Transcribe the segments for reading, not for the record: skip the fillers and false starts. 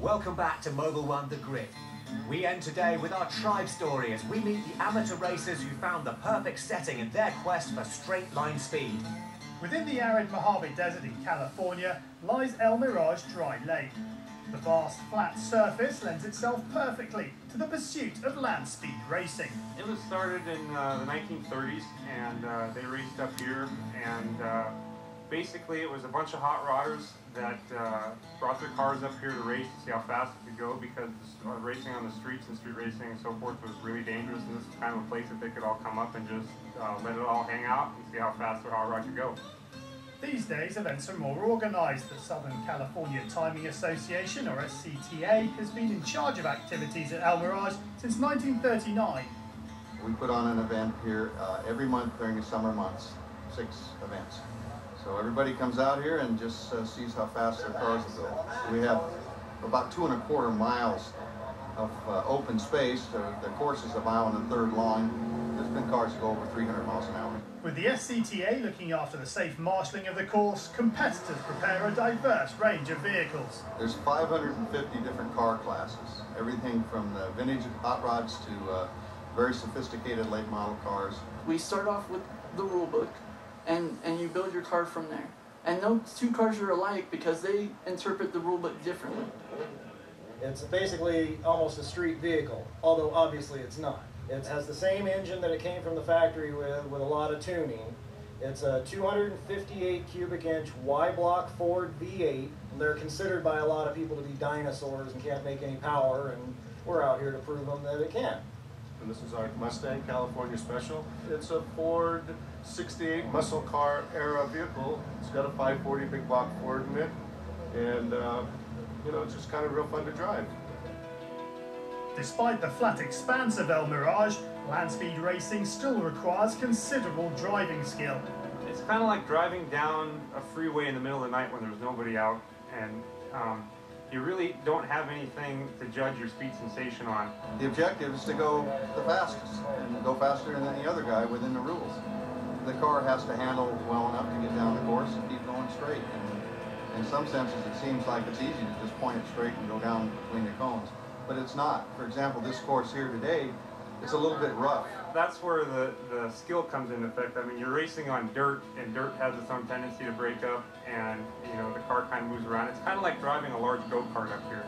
Welcome back to Mobil 1 The Grid. We end today with our tribe story as we meet the amateur racers who found the perfect setting in their quest for straight line speed. Within the arid Mojave Desert in California lies El Mirage Dry Lake. The vast flat surface lends itself perfectly to the pursuit of land speed racing. It was started in the 1930s, and they raced up here, and basically it was a bunch of hot rodders that brought their cars up here to race to see how fast it could go, because racing on the streets and street racing and so forth was really dangerous, and this is kind of a place that they could all come up and just let it all hang out and see how fast their hot rod could go. These days, events are more organised. The Southern California Timing Association, or SCTA, has been in charge of activities at El Mirage since 1939. We put on an event here every month during the summer months, 6 events. So everybody comes out here and just sees how fast their cars will go. So we have about 2¼ miles of open space. The course is 1 1/3 miles long. There's been cars that go over 300 miles an hour. With the SCTA looking after the safe marshalling of the course, competitors prepare a diverse range of vehicles. There's 550 different car classes, everything from the vintage hot rods to very sophisticated late model cars. We start off with the rule book, and you build your car from there. And no two cars are alike because they interpret the rule book differently. It's basically almost a street vehicle, although obviously it's not. It has the same engine that it came from the factory with a lot of tuning. It's a 258 cubic inch Y-block Ford V8. They're considered by a lot of people to be dinosaurs and can't make any power, and we're out here to prove them that it can. And this is our Mustang California Special. It's a Ford 68 muscle car era vehicle. It's got a 540 big block Ford in it, and you know, it's just kind of real fun to drive. Despite the flat expanse of El Mirage, land speed racing still requires considerable driving skill. It's kind of like driving down a freeway in the middle of the night when there's nobody out, and you really don't have anything to judge your speed sensation on. The objective is to go the fastest, and go faster than any other guy within the rules. The car has to handle well enough to get down the course and keep going straight. And in some senses, it seems like it's easy to just point it straight and go down between the cones. But it's not. For example, this course here today, it's a little bit rough. That's where the skill comes into effect. I mean, you're racing on dirt, and dirt has its own tendency to break up, and you know, the car kind of moves around. It's kind of like driving a large go-kart up here.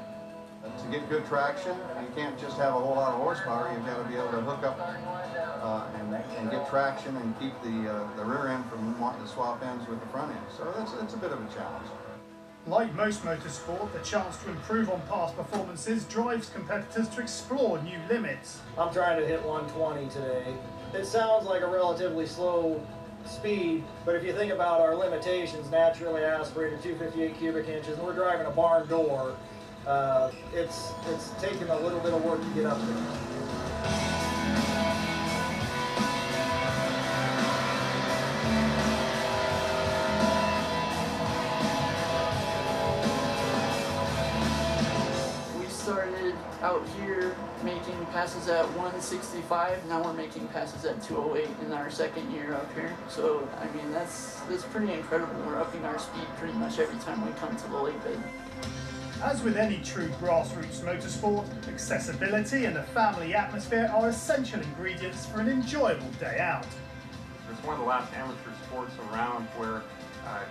To get good traction, you can't just have a whole lot of horsepower. You've got to be able to hook up and get traction and keep the rear end from wanting to swap ends with the front end. So it's a bit of a challenge. Like most motorsport, the chance to improve on past performances drives competitors to explore new limits. I'm trying to hit 120 today. It sounds like a relatively slow speed, but if you think about our limitations, naturally aspirated 258 cubic inches, and we're driving a barn door, it's taken a little bit of work to get up there. Started out here making passes at 165. Now we're making passes at 208 in our second year up here. So I mean, that's pretty incredible. We're upping our speed pretty much every time we come to the lake bed. As with any true grassroots motorsport, accessibility and a family atmosphere are essential ingredients for an enjoyable day out. It's one of the last amateur sports around where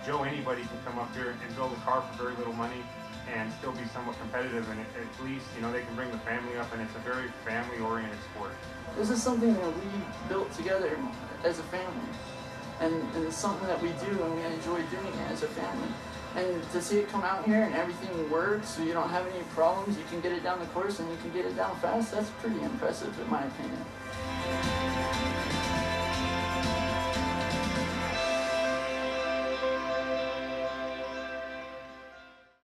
Joe anybody can come up here and build a car for very little money and still be somewhat competitive, and at least, you know, they can bring the family up, and it's a very family-oriented sport. This is something that we built together as a family, and it's something that we do, and we enjoy doing it as a family. And to see it come out here and everything works, so you don't have any problems, you can get it down the course and you can get it down fast, that's pretty impressive in my opinion.